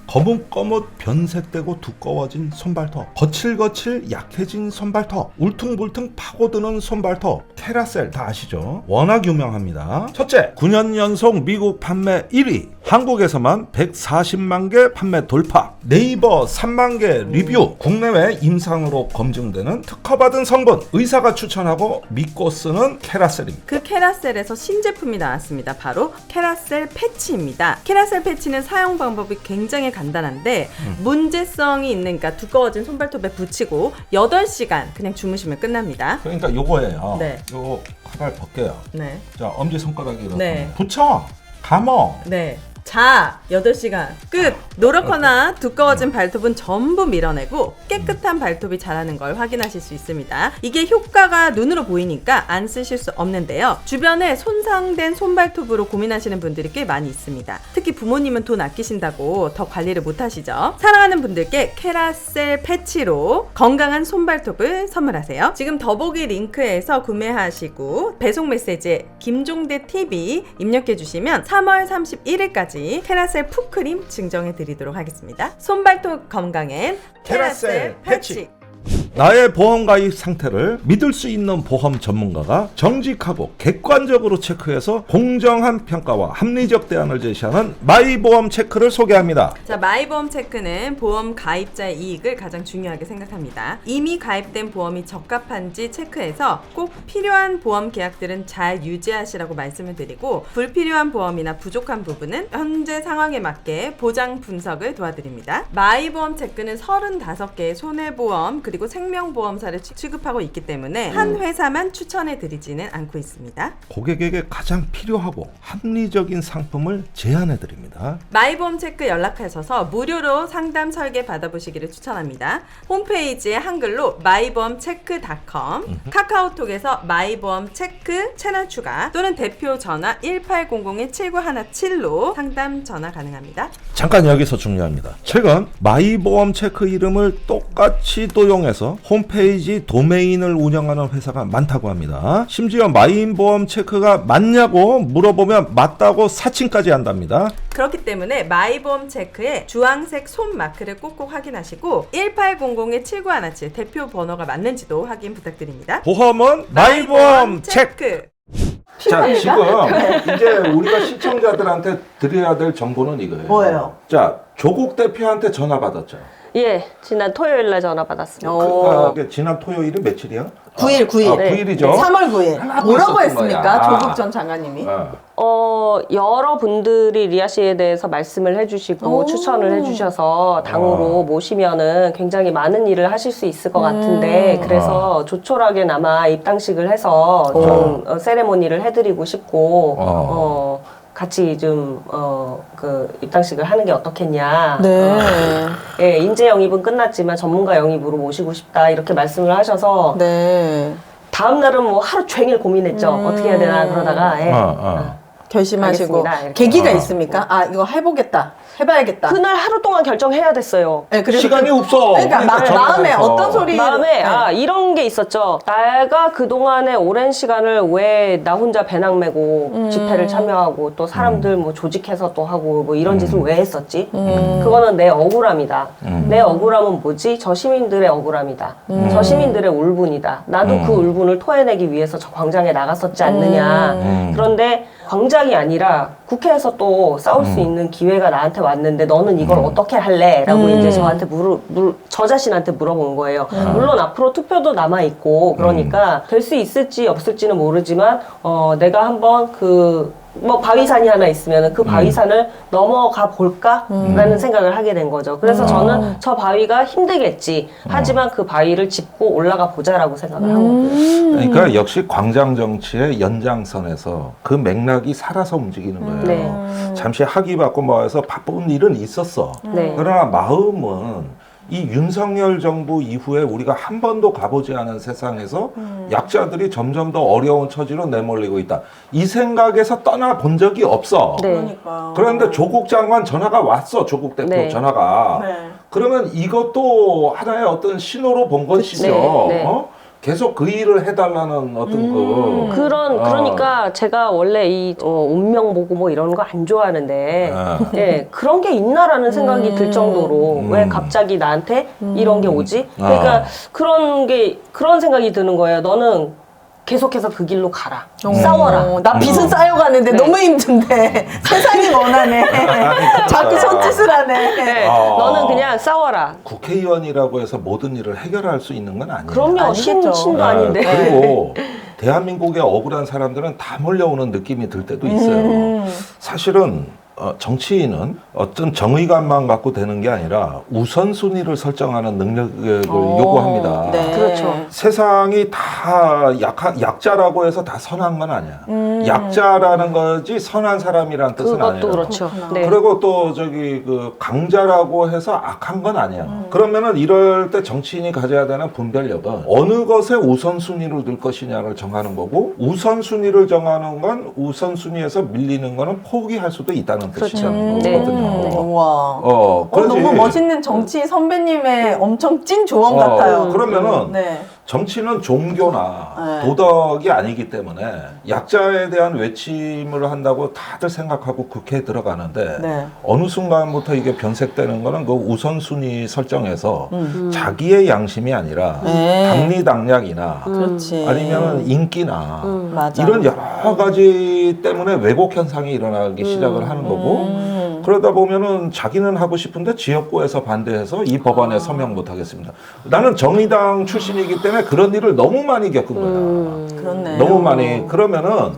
거뭇거뭇 변색되고 두꺼워진 손발톱, 거칠거칠 약해진 손발톱, 울퉁불퉁 파고드는 손발톱, 캐라셀 다 아시죠? 워낙 유명합니다. 첫째, 9년 연속 미국 판매 1위. 한국에서만 140만 개 판매 돌파. 네이버 3만 개 리뷰. 국내외 임상으로 검증되는 특허받은 성분. 의사가 추천하고 믿고 쓰는 캐라셀입니다. 그 캐라셀에서 신제품이 나왔습니다. 바로 캐라셀 패치입니다. 캐라셀 패치는 사용 방법이 굉장히 간단한데 문제성이 있는, 그러니까 두꺼워진 손발톱에 붙이고 8시간 그냥 주무시면 끝납니다. 그러니까 요거예요. 네. 요거 하나를 벗겨요. 네. 자, 엄지손가락에 이렇게 네. 붙여. 감어. 네. 자, 8시간 끝! 노랗거나 두꺼워진 발톱은 전부 밀어내고 깨끗한 발톱이 자라는 걸 확인하실 수 있습니다. 이게 효과가 눈으로 보이니까 안 쓰실 수 없는데요. 주변에 손상된 손발톱으로 고민하시는 분들이 꽤 많이 있습니다. 특히 부모님은 돈 아끼신다고 더 관리를 못 하시죠. 사랑하는 분들께 캐라셀 패치로 건강한 손발톱을 선물하세요. 지금 더보기 링크에서 구매하시고 배송 메시지에 김종대 TV 입력해 주시면 3월 31일까지 캐라셀 푸크림 증정해 드리도록 하겠습니다. 손발톱 건강엔 캐라셀 패치. 나의 보험 가입 상태를 믿을 수 있는 보험 전문가가 정직하고 객관적으로 체크해서 공정한 평가와 합리적 대안을 제시하는 마이보험 체크를 소개합니다. 자, 마이보험 체크는 보험 가입자의 이익을 가장 중요하게 생각합니다. 이미 가입된 보험이 적합한지 체크해서 꼭 필요한 보험 계약들은 잘 유지하시라고 말씀을 드리고 불필요한 보험이나 부족한 부분은 현재 상황에 맞게 보장 분석을 도와드립니다. 마이보험 체크는 35개의 손해보험 그리고 생명보험사를 취급하고 있기 때문에 한 회사만 추천해 드리지는 않고 있습니다. 고객에게 가장 필요하고 합리적인 상품을 제안해 드립니다. 마이보험 체크 연락하셔서 무료로 상담 설계 받아보시기를 추천합니다. 홈페이지에 한글로 마이보험체크.com, 카카오톡에서 마이보험 체크 채널 추가 또는 대표 전화 1800-7917로 상담 전화 가능합니다. 잠깐 여기서 중요합니다. 최근 마이보험 체크 이름을 똑같이 도용해서 홈페이지 도메인을 운영하는 회사가 많다고 합니다. 심지어 마이보험 체크가 맞냐고 물어보면 맞다고 사칭까지 한답니다. 그렇기 때문에 마이보험 체크에 주황색 손 마크를 꼭꼭 확인하시고 1800-7917 대표 번호가 맞는지도 확인 부탁드립니다. 보험은 마이보험 체크. 자, 지금 이제 우리가 시청자들한테 드려야 될 정보는 이거예요. 뭐예요? 자, 조국 대표한테 전화 받았죠. 예, 지난 토요일 날 전화 받았습니다. 지난 토요일이 며칠이야? 9일. 9일이죠. 3월 9일. 하나도 뭐라고 없었던 했습니까? 거야. 조국 전 장관님이. 여러 분들이 리아 씨에 대해서 말씀을 해주시고 추천을 해주셔서 당으로 모시면은 굉장히 많은 일을 하실 수 있을 것 같은데 그래서 조촐하게나마 입당식을 해서 좀 세레모니를 해드리고 싶고 같이 좀 그 입당식을 하는 게 어떻겠냐. 네. 예, 인재 영입은 끝났지만 전문가 영입으로 모시고 싶다 이렇게 말씀을 하셔서 네. 다음 날은 뭐 하루 종일 고민했죠. 어떻게 해야 되나 그러다가 예. 결심하시고 알겠습니다. 이렇게. 계기가 있습니까? 아, 이거 해봐야겠다. 그날 하루 동안 결정해야 됐어요. 네, 그래서 시간이 없어. 그러니까 마음에 어떤 소리 마음에 이런 게 있었죠. 내가 그동안의 오랜 시간을 왜 나 혼자 배낭 메고 집회를 참여하고 또 사람들 뭐 조직해서 또 하고 뭐 이런 짓을 왜 했었지? 그거는 내 억울함이다. 내 억울함은 뭐지? 저 시민들의 억울함이다. 저 시민들의 울분이다. 나도 그 울분을 토해내기 위해서 저 광장에 나갔었지 않느냐. 그런데 광장이 아니라 국회에서 또 싸울 수 있는 기회가 나한테 왔는데 너는 이걸 어떻게 할래? 라고 이제 저한테 저 자신한테 물어본 거예요. 물론 앞으로 투표도 남아있고 그러니까 될 수 있을지 없을지는 모르지만 내가 한번 뭐 바위산이 하나 있으면 그 바위산을 넘어가 볼까? 라는 생각을 하게 된 거죠. 그래서 저는 저 바위가 힘들겠지. 하지만 그 바위를 짚고 올라가 보자라고 생각을 한 거예요. 그러니까 역시 광장 정치의 연장선에서 그 맥락이 살아서 움직이는 거예요. 네. 잠시 학위 받고 모아서 바쁜 일은 있었어. 네. 그러나 마음은 이 윤석열 정부 이후에 우리가 한 번도 가보지 않은 세상에서 약자들이 점점 더 어려운 처지로 내몰리고 있다. 이 생각에서 떠나본 적이 없어. 네. 그러니까. 그런데 조국 장관 전화가 왔어. 조국 대표 네. 전화가. 네. 그러면 이것도 하나의 어떤 신호로 본 것이죠. 네. 계속 그 일을 해달라는 어떤 그러니까 제가 원래 이 운명 보고 뭐 이런 거 안 좋아하는데 예, 그런 게 있나라는 생각이 들 정도로 왜 갑자기 나한테 이런 게 오지? 그러니까 그런 생각이 드는 거예요. 너는 계속해서 그 길로 가라. 싸워라. 나 빚은 쌓여가는데 네. 너무 힘든데 세상이 원하네. 자꾸 손짓을 하네. 네. 아. 너는 그냥 싸워라. 국회의원이라고 해서 모든 일을 해결할 수 있는 건 아니에요. 그럼요. 아니겠죠. 신도 아닌데. 그리고 대한민국의 억울한 사람들은 다 몰려오는 느낌이 들 때도 있어요. 사실은 정치인은 어떤 정의감만 갖고 되는 게 아니라 우선순위를 설정하는 능력을 요구합니다. 네. 그렇죠. 세상이 다 약자라고 해서 다 선한 건 아니야. 약자라는 거지 선한 사람이라는 뜻은 아니에요. 그것도 그렇죠. 네. 그리고 또 저기 그 강자라고 해서 악한 건 아니야. 그러면은 이럴 때 정치인이 가져야 되는 분별력은 어느 것에 우선순위를 둘 것이냐를 정하는 거고 우선순위를 정하는 건 우선순위에서 밀리는 거는 포기할 수도 있다는 뜻이라는 네. 거거든요. 우와. 그러지. 너무 멋있는 정치 선배님의 엄청 찐 조언 같아요. 그러면은 네. 정치는 종교나 네. 도덕이 아니기 때문에 약자에 대한 외침을 한다고 다들 생각하고 국회에 들어가는데 네. 어느 순간부터 이게 변색되는 거는 그 우선순위 설정에서 자기의 양심이 아니라 네. 당리당략이나 그렇지. 아니면 인기나 맞아. 이런 여러 가지 때문에 왜곡 현상이 일어나기 시작을 하는 거고 그러다 보면은 자기는 하고 싶은데 지역구에서 반대해서 이 법안에 서명 못 하겠습니다. 나는 정의당 출신이기 때문에 그런 일을 너무 많이 겪은 거야. 그렇네. 너무 많이. 그러면은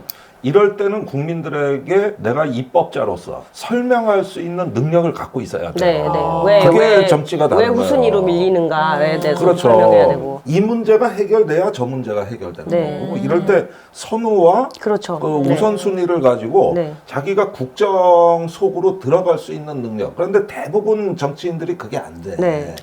이럴 때는 국민들에게 내가 입법자로서 설명할 수 있는 능력을 갖고 있어야 돼요. 네, 네. 그게 정치가 다른 왜 거예요. 후순위로 밀리는가에 대해서 그렇죠. 설명해야 되고. 이 문제가 해결돼야 저 문제가 해결되는 네. 거고 이럴 때 선호와 그렇죠. 그 네. 우선순위를 가지고 네. 자기가 국정 속으로 들어갈 수 있는 능력. 그런데 대부분 정치인들이 그게 안 돼. 네.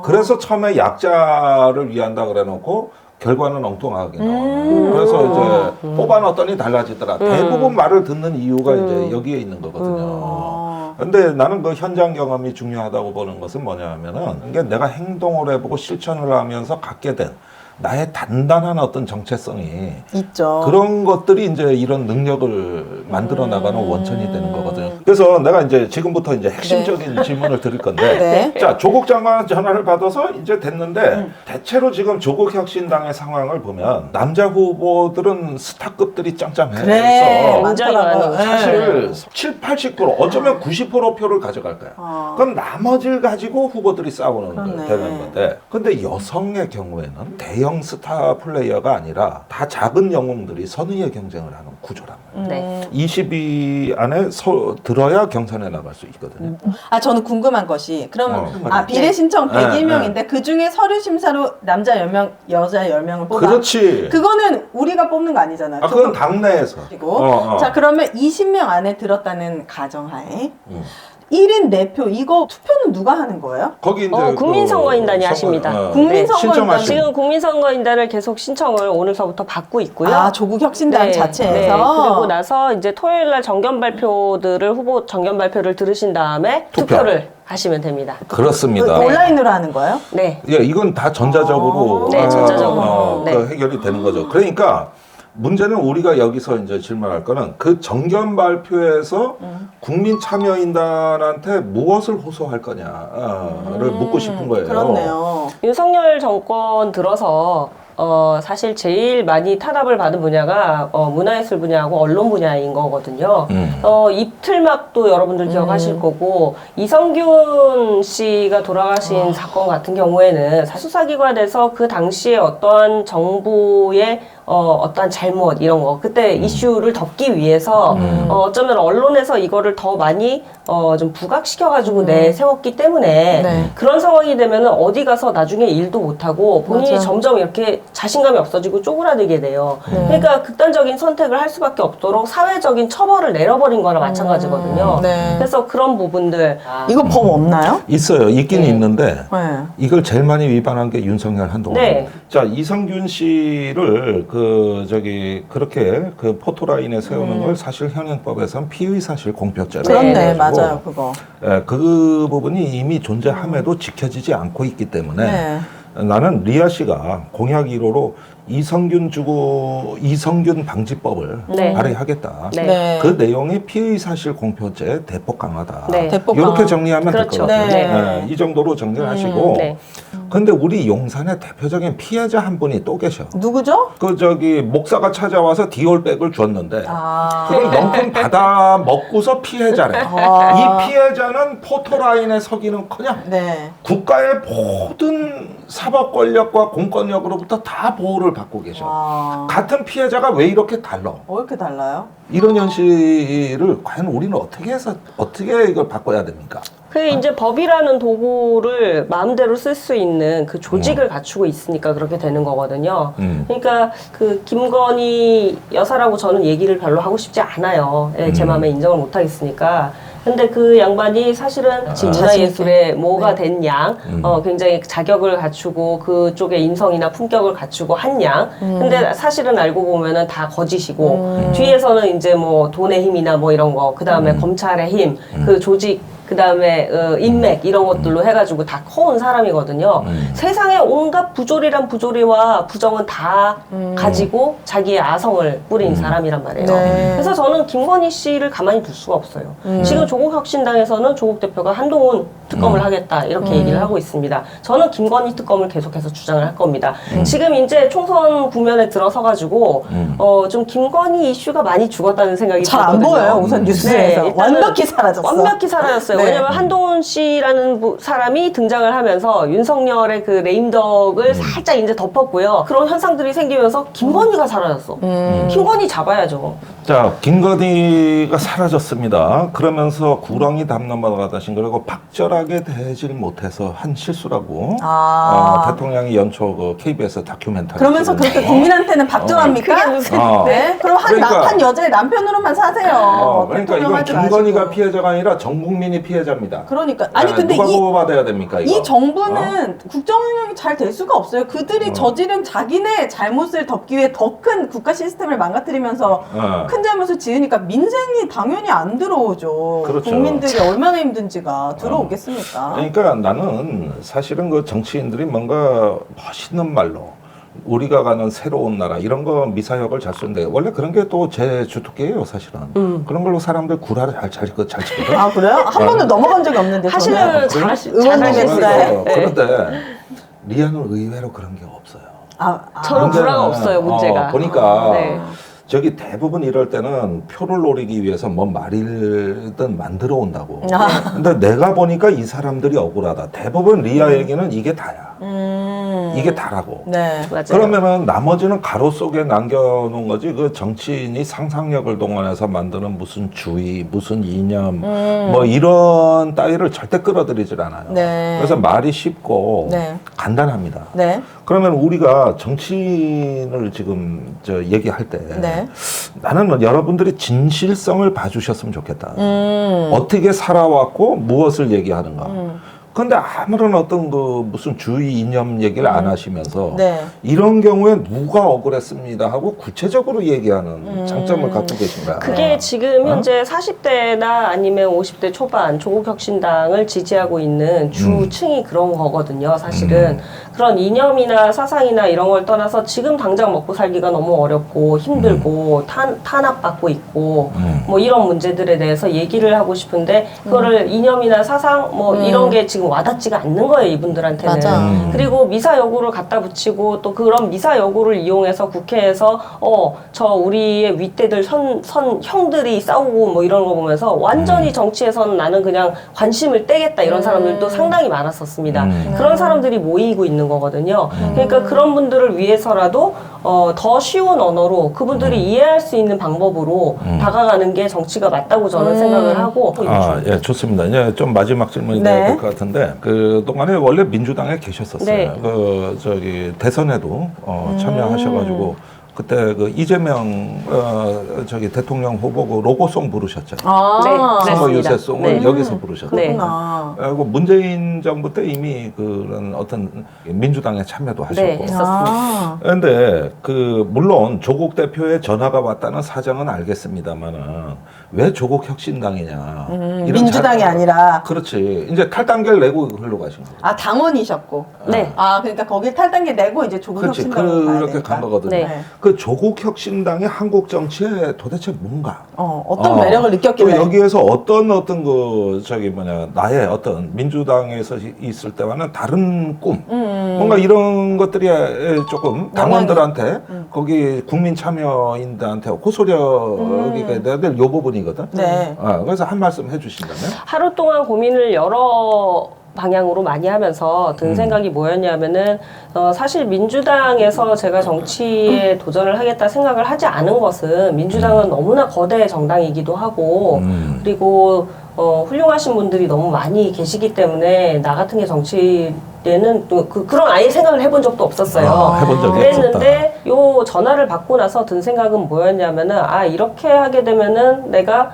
그래서 처음에 약자를 위한다 그래 놓고 결과는 엉뚱하게 나와요. 그래서 이제 뽑아놨더니 달라지더라. 대부분 말을 듣는 이유가 이제 여기에 있는 거거든요. 근데 나는 그 현장 경험이 중요하다고 보는 것은 뭐냐면은 이게 내가 행동을 해보고 실천을 하면서 갖게 된 나의 단단한 어떤 정체성이 있죠. 그런 것들이 이제 이런 능력을 만들어 나가는 원천이 되는 거거든요. 그래서 내가 이제 지금부터 이제 핵심적인 질문을 드릴 건데, 네. 자 조국 장관 전화를 받아서 이제 됐는데 대체로 지금 조국 혁신당의 상황을 보면 남자 후보들은 스타급들이 짱짱해. 그래. 굉장히 많더라고요. 많아요. 사실 7, 80% 어쩌면 90% 표를 가져갈 거야. 그럼 나머지를 가지고 후보들이 싸우는 그러네. 되는 건데, 근데 여성의 경우에는 대형 스타 플레이어가 아니라 다 작은 영웅들이 선의의 경쟁을 하는 구조란 말이에요. 네. 20위 안에 들어야 경선에 나갈 수 있거든요. 저는 궁금한 것이 그러면 네. 비례 신청 네, 101명인데 그 중에 서류 심사로 남자 10명, 여자 10명을 뽑아. 그렇지. 그거는 우리가 뽑는 거 아니잖아요. 그건 당내에서. 그리고 자 그러면 20명 안에 들었다는 가정하에 1인 4표 이거 투표는 누가 하는 거예요? 거기 이제 국민선거인단이 하십니다. 국민선거인단. 신청하시는. 지금 국민선거인단을 계속 신청을 오늘서부터 받고 있고요. 아 조국 혁신당 네, 자체에서. 네. 그리고 나서 이제 토요일 날 정견 발표들을 후보 정견 발표를 들으신 다음에 투표. 투표를 하시면 됩니다. 그렇습니다. 온라인으로 하는 거예요? 네. 예, 이건 다 전자적으로 네, 전자적으로. 네. 그 해결이 되는 거죠. 그러니까 문제는 우리가 여기서 이제 질문할 거는 그 정견 발표에서 국민 참여인단한테 무엇을 호소할 거냐를 묻고 싶은 거예요. 그렇네요. 윤석열 정권 들어서 사실 제일 많이 타답을 받은 분야가 문화예술 분야하고 언론 분야인 거거든요. 입틀막도 여러분들 기억하실 거고 이성균 씨가 돌아가신 사건 같은 경우에는 수사기관에서 그 당시에 어떠한 정부의 어떠한 잘못 이런 거 그때 이슈를 덮기 위해서 어쩌면 언론에서 이거를 더 많이 좀 부각시켜가지고 내세웠기 때문에 네. 그런 상황이 되면은 어디 가서 나중에 일도 못하고 본인이 맞아. 점점 이렇게 자신감이 없어지고 쪼그라들게 돼요. 그러니까 극단적인 선택을 할 수밖에 없도록 사회적인 처벌을 내려버린 거나 마찬가지거든요. 네. 그래서 그런 부분들 이거 법 없나요? 있어요. 있긴 있는데 네. 이걸 제일 많이 위반한 게 윤석열 한동안. 네. 자 이성균 씨를 그렇게 그 포토라인에 세우는 걸 사실 현행법에서는 피의사실 공표죄라고 그렇네, 해가지고 맞아요, 그거. 예, 그 부분이 이미 존재함에도 지켜지지 않고 있기 때문에 네. 나는 리아 씨가 공약 1호로 이성균 방지법을 네. 발의하겠다. 네. 네. 그 내용이 피의 사실 공표죄 대폭 강화다. 네. 대폭 이렇게 강화. 정리하면 될 그렇죠. 것 같아요. 네. 네, 이 정도로 정리하시고. 네. 근데 우리 용산에 대표적인 피해자 한 분이 또 계셔. 누구죠? 그 저기 목사가 찾아와서 디올백을 줬는데 아. 그걸 명품 받아 먹고서 피해자래. 아. 이 피해자는 포토라인에 서기는커녕 네. 국가의 모든 사법 권력과 공권력으로부터 다 보호를 받고 계셔. 아. 같은 피해자가 왜 이렇게 달라? 왜 이렇게 달라요? 이런 현실을 과연 우리는 어떻게 이걸 바꿔야 됩니까? 그 이제 법이라는 도구를 마음대로 쓸 수 있는 그 조직을 갖추고 있으니까 그렇게 되는 거거든요. 그러니까 그 김건희 여사라고 저는 얘기를 별로 하고 싶지 않아요. 예, 제 마음에 인정을 못 하겠으니까. 근데 그 양반이 사실은 지금 문화예술에 뭐가 네. 된 양, 굉장히 자격을 갖추고 그쪽의 인성이나 품격을 갖추고 한 양. 근데 사실은 알고 보면은 다 거짓이고 뒤에서는 이제 뭐 돈의 힘이나 뭐 이런 거, 그 다음에 검찰의 힘, 그 조직. 그 다음에 인맥 이런 것들로 해가지고 다 커온 사람이거든요. 세상에 온갖 부조리란 부조리와 부정은 다 가지고 자기의 아성을 뿌린 사람이란 말이에요. 네. 그래서 저는 김건희 씨를 가만히 둘 수가 없어요. 지금 조국혁신당에서는 조국 대표가 한동훈 특검을 하겠다 이렇게 얘기를 하고 있습니다. 저는 김건희 특검을 계속해서 주장을 할 겁니다. 지금 이제 총선 국면에 들어서가지고 좀 김건희 이슈가 많이 죽었다는 생각이 잘 안 들거든요. 보여요, 우선 뉴스에서. 네, 일단은 완벽히 사라졌어. 완벽히 사라졌어요. 네. 왜냐면 한동훈 씨라는 사람이 등장을 하면서 윤석열의 그 레임덕을 살짝 이제 덮었고요. 그런 현상들이 생기면서 김건희가 사라졌어. 김건희 잡아야죠. 자, 김건희가 사라졌습니다. 그러면서 구렁이 담넘어가다신 그리고 박절하게 대질 못해서 한 실수라고 대통령이 연초 그 KBS 다큐멘터리 그러면서 그렇게 찍은 거. 국민한테는 박정합니까? 그게 무슨 네. 그럼 한 여자의 남편으로만 사세요. 그러니까 대통령 이건 하지 김건희가 마시고. 피해자가 아니라 전 국민이 피해자입니다. 그러니까 아니 근데 누가 이 보호받아야 됩니까 이거? 이 정부는 국정 운영이 잘 될 수가 없어요. 그들이 저지른 자기네 잘못을 덮기 위해 더 큰 국가 시스템을 망가뜨리면서 큰 잘못을 지으니까 민생이 당연히 안 들어오죠. 그렇죠. 국민들이 얼마나 힘든지가 들어오겠습니까? 그러니까 나는 사실은 그 정치인들이 뭔가 멋있는 말로 우리가 가는 새로운 나라 이런 거 미사역을 잘 쓰는데 원래 그런 게 또 제 주특기예요 사실은. 그런 걸로 사람들 구라를 잘 치거든. 아 그래요? 한 번도 넘어간 적이 없는데 하시는 저는. 의원님의 잘하시는 구라에. 그런데 리아는 의외로 그런 게 없어요. 저는 문제는, 구라가 없어요, 문제가. 보니까 네. 저기 대부분 이럴 때는 표를 노리기 위해서 뭐 말이든 만들어 온다고. 근데 내가 보니까 이 사람들이 억울하다. 대부분 리아 얘기는 이게 다야. 이게 다라고. 네. 맞아요. 그러면은 나머지는 가로 속에 남겨놓은 거지. 그 정치인이 상상력을 동원해서 만드는 무슨 주의, 무슨 이념, 뭐 이런 따위를 절대 끌어들이질 않아요. 네. 그래서 말이 쉽고 네. 간단합니다. 네. 그러면 우리가 정치인을 지금 얘기할 때 네. 나는 여러분들이 진실성을 봐주셨으면 좋겠다. 어떻게 살아왔고 무엇을 얘기하는가. 근데 아무런 어떤 그 무슨 주의 이념 얘기를 안 하시면서 네. 이런 경우에 누가 억울했습니다 하고 구체적으로 얘기하는 장점을 갖고 계신 거야. 그게 지금 현재 40대나 아니면 50대 초반 조국혁신당을 지지하고 있는 주층이 그런 거거든요. 사실은 그런 이념이나 사상이나 이런 걸 떠나서 지금 당장 먹고 살기가 너무 어렵고 힘들고 탄압받고 있고 뭐 이런 문제들에 대해서 얘기를 하고 싶은데 그거를 이념이나 사상 뭐 이런 게 지금 와닿지가 않는 거예요, 이분들한테는. 맞아. 그리고 미사 여구를 갖다 붙이고 또 그런 미사 여구를 이용해서 국회에서 저 우리의 윗대들 형들이 싸우고 뭐 이런 거 보면서 완전히 정치에서는 나는 그냥 관심을 떼겠다 이런 사람들도 상당히 많았었습니다. 그런 사람들이 모이고 있는 거거든요. 그러니까 그런 분들을 위해서라도 더 쉬운 언어로 그분들이 이해할 수 있는 방법으로 다가가는 게 정치가 맞다고 저는 생각을 하고. 예, 좋습니다. 이제 좀 마지막 질문이 네. 될 것 같은데 그 동안에 원래 민주당에 계셨었어요. 네. 그 저기 대선에도 참여하셔가지고 그때 그 이재명 대통령 후보 그 로고송 부르셨죠. 네, 선거 그랬습니다. 유세송을 네. 여기서 부르셨죠. 네. 그리고 문재인 정부 때 이미 그런 어떤 민주당에 참여도 하셨고. 네, 했었습니다. 그런데 그 물론 조국 대표의 전화가 왔다는 사정은 알겠습니다만은 왜 조국 혁신당이냐. 이런 민주당이 자- 아니라. 그렇지. 이제 탈당계를 내고 흘러가신 거예요. 아, 당원이셨고. 네. 아, 그러니까 거기 탈당계 내고 이제 조국 그렇지. 혁신당으로 가야 그렇게 되니까. 간 거거든요. 네. 그 조국 혁신당이 한국 정치에 도대체 뭔가? 어떤 매력을 느꼈길래. 또 여기에서 어떤 그 저기 뭐냐 나의 어떤 민주당에서 있을 때와는 다른 꿈 뭔가 이런 것들이 조금 당원들한테 거기 국민 참여인들한테 호소력이 돼야 될 요 부분이거든. 네. 그래서 한 말씀 해주신다면. 하루 동안 고민을 여러 방향으로 많이 하면서 든 생각이 뭐였냐면은 사실 민주당에서 제가 정치에 도전을 하겠다 생각을 하지 않은 것은 민주당은 너무나 거대 정당이기도 하고 그리고 훌륭하신 분들이 너무 많이 계시기 때문에 나 같은 게 정치에는 또 그런 아예 생각을 해본 적도 없었어요. 해본 적이 그랬는데 요 전화를 받고 나서 든 생각은 뭐였냐면은 이렇게 하게 되면은 내가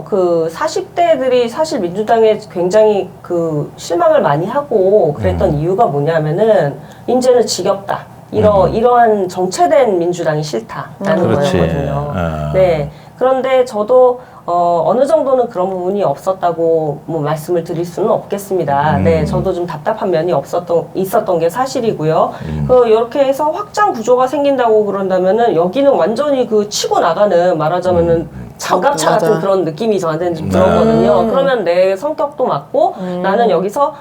그 40대들이 사실 민주당에 굉장히 그 실망을 많이 하고 그랬던 이유가 뭐냐면은 이제는 지겹다. 이러한 정체된 민주당이 싫다라는 그렇지. 거였거든요. 네. 그런데 저도 어느 정도는 그런 부분이 없었다고 뭐 말씀을 드릴 수는 없겠습니다. 네, 저도 좀 답답한 면이 있었던 게 사실이고요. 이렇게 해서 확장 구조가 생긴다고 그런다면은 여기는 완전히 그 치고 나가는 말하자면은 장갑차 맞아. 같은 그런 느낌이 저한테는 좀 들었거든요. 그러면 내 성격도 맞고 나는 여기서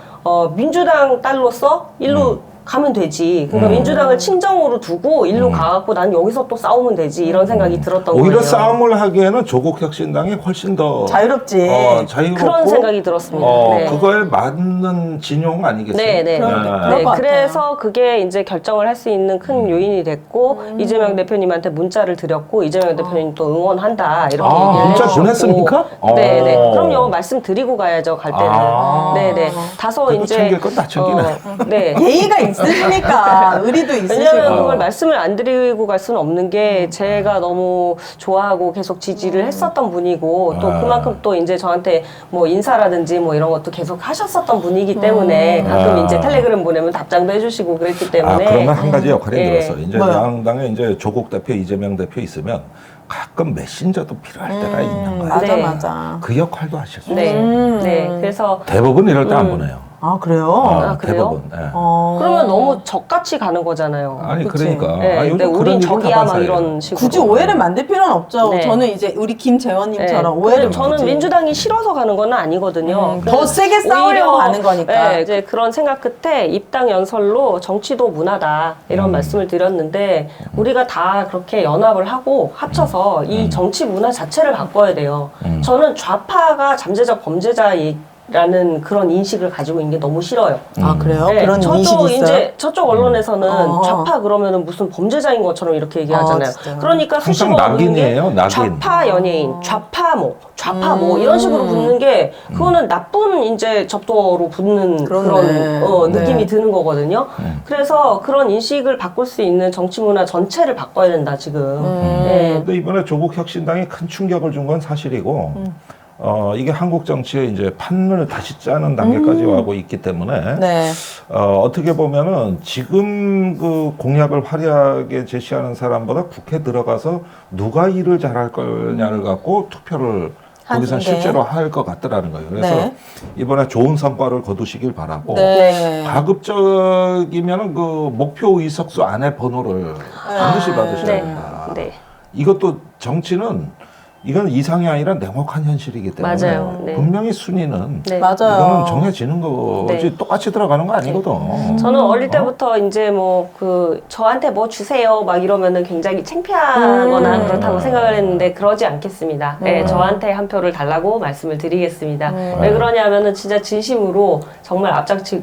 민주당 딸로서 일로 가면 되지. 그러니까 민주당을 친정으로 두고 일로 가갖고 난 여기서 또 싸우면 되지. 이런 생각이 들었던 오히려 거예요. 싸움을 하기에는 조국 혁신당이 훨씬 더 자유롭지. 자유롭고 그런 생각이 들었습니다. 네. 그거에 맞는 진용 아니겠어요? 네, 네. 그럴 네, 것 같아요. 그래서 그게 이제 결정을 할 수 있는 큰 요인이 됐고 이재명 대표님한테 문자를 드렸고 이재명 대표님 또 응원한다 이런 얘기를 문자 해주셨고. 보냈습니까? 네, 네. 그럼요. 말씀드리고 가야죠. 갈 때는. 네, 네. 다소 그래도 이제 챙길 건 다 챙기네. 네. 예의가 있으시니까. 의리도 있으시고. 왜냐면 그걸 말씀을 안 드리고 갈 수는 없는 게 제가 너무 좋아하고 계속 지지를 했었던 분이고 또 그만큼 또 이제 저한테 뭐 인사라든지 뭐 이런 것도 계속 하셨었던 분이기 때문에 가끔 이제 텔레그램 보내면 답장도 해주시고 그랬기 때문에 그러면 한 가지 역할이 예. 들었어. 이제 뭐요? 양당에 이제 조국 대표, 이재명 대표 있으면 가끔 메신저도 필요할 때가 있는 거야. 맞아, 네. 맞아. 그 역할도 하실 수 있어요. 네, 네. 그래서 대부분 이럴 때 안 보내요. 아, 그래요? 그래요? 대부분. 예. 그러면 너무 적같이 가는 거잖아요. 아니 그치. 그러니까 네, 요즘 근데 그런 우린 일이 적이야 다반 막 사이에요. 이런 식으로. 굳이 오해를 만들 필요는 없죠. 네. 저는 이제 우리 김재원님처럼 네. 오해를 저는 굳이. 민주당이 싫어서 가는 건 아니거든요. 더 세게 싸우려고 오히려, 가는 거니까. 네, 이제 그런 생각 끝에 입당 연설로 정치도 문화다 이런 말씀을 드렸는데 우리가 다 그렇게 연합을 하고 합쳐서 이 정치 문화 자체를 바꿔야 돼요. 저는 좌파가 잠재적 범죄자라는 그런 인식을 가지고 있는 게 너무 싫어요. 아, 그래요? 네, 그런 인식이 있어요? 이제 저쪽 언론에서는 어. 좌파 그러면은 무슨 범죄자인 것처럼 이렇게 얘기하잖아요. 진짜요? 그러니까 항상 수식어로 붙는 게 낙인이에요, 낙인. 좌파 연예인, 좌파 뭐 이런 식으로 붙는 게 그거는 나쁜 이제 접도로 붙는 그러네. 그런 느낌이 네. 드는 거거든요. 그래서 그런 인식을 바꿀 수 있는 정치 문화 전체를 바꿔야 된다 지금. 네. 근데 이번에 조국 혁신당이 큰 충격을 준 건 사실이고 이게 한국 정치의 이제 판을 다시 짜는 단계까지 가고 있기 때문에 네. 어떻게 보면은 지금 그 공약을 화려하게 제시하는 사람보다 국회 들어가서 누가 일을 잘할 거냐를 갖고 투표를 거기서 하는 게. 실제로 할 것 같더라는 거예요. 그래서 네. 이번에 좋은 성과를 거두시길 바라고 네. 가급적이면은 그 목표 의석수 안에 번호를 반드시 받으셔야 네. 된다. 네. 이것도 정치는 이건 이상이 아니라 냉혹한 현실이기 때문에 맞아요. 네. 분명히 순위는 네. 맞아요. 이거는 정해지는 거지 네. 똑같이 들어가는 거 아니거든. 저는 어릴 때부터 이제 뭐 저한테 뭐 주세요 막 이러면은 굉장히 창피하거나 그렇다고 생각을 했는데 그러지 않겠습니다. 네, 저한테 한 표를 달라고 말씀을 드리겠습니다. 왜 그러냐면은 진짜 진심으로 정말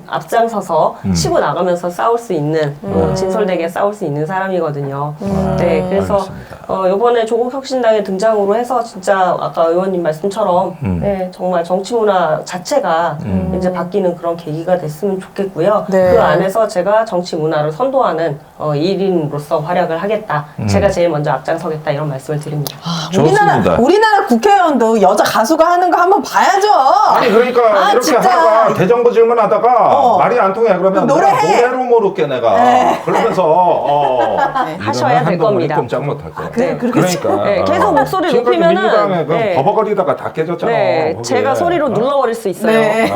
앞장서서 치고 나가면서 싸울 수 있는 진솔되게 싸울 수 있는 사람이거든요. 네, 그래서 알겠습니다. 이번에 조국 혁신당의 등장으로 해서 진짜 아까 의원님 말씀처럼 네, 정말 정치 문화 자체가 이제 바뀌는 그런 계기가 됐으면 좋겠고요. 네. 그 안에서 제가 정치 문화를 선도하는 1인으로서 활약을 하겠다. 제가 제일 먼저 앞장서겠다 이런 말씀을 드립니다. 좋습니다. 우리나라 국회의원도 여자 가수가 하는 거 한번 봐야죠. 아니 그러니까 이렇게 진짜. 하다가 대정부 질문하다가 말이 안 통해 그러면 노래해. 노래로 모를게 내가 그러면서 네. 하셔야 될 한동훈이 겁니다. 꼼짝 못할 거야. 그렇겠죠. 그러니까 네, 계속 목소리 지금까지 높이면은, 민주당에 그 네. 버벅거리다가 다 깨졌잖아. 네, 거기에. 제가 소리로 눌러버릴 수 있어요. 네.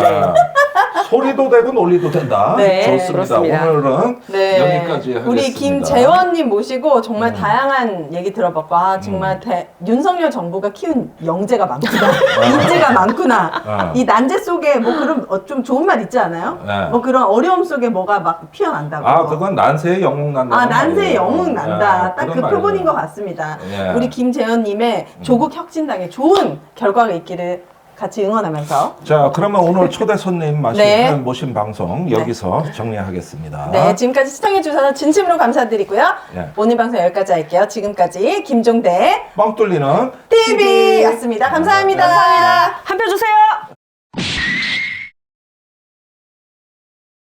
소리도 되고 논리도 된다. 네, 좋습니다. 그렇습니다. 오늘은 네. 여기까지 하겠습니다. 우리 김재원님 모시고 정말 다양한 얘기 들어봤고, 아, 정말 윤석열 정부가 키운 영재가 많구나. 인재가 많구나. 이 난제 속에 뭐 그런 좀 좋은 말 있지 않아요? 네. 뭐 그런 어려움 속에 뭐가 막 피어난다고. 아, 그건 난세의 영웅 난다. 아, 난세의 영웅 난다. 딱 그 표본인 것 같습니다. 예. 우리 김재현님의 조국 혁신당에 좋은 결과가 있기를 같이 응원하면서. 자, 그러면 오늘 초대 손님 네. 모신 방송 여기서 정리하겠습니다. 네, 지금까지 시청해주셔서 진심으로 감사드리고요. 예. 오늘 방송 여기까지 할게요. 지금까지 김종대 뻥 뚫리는 TV였습니다. 감사합니다. 한 표 주세요!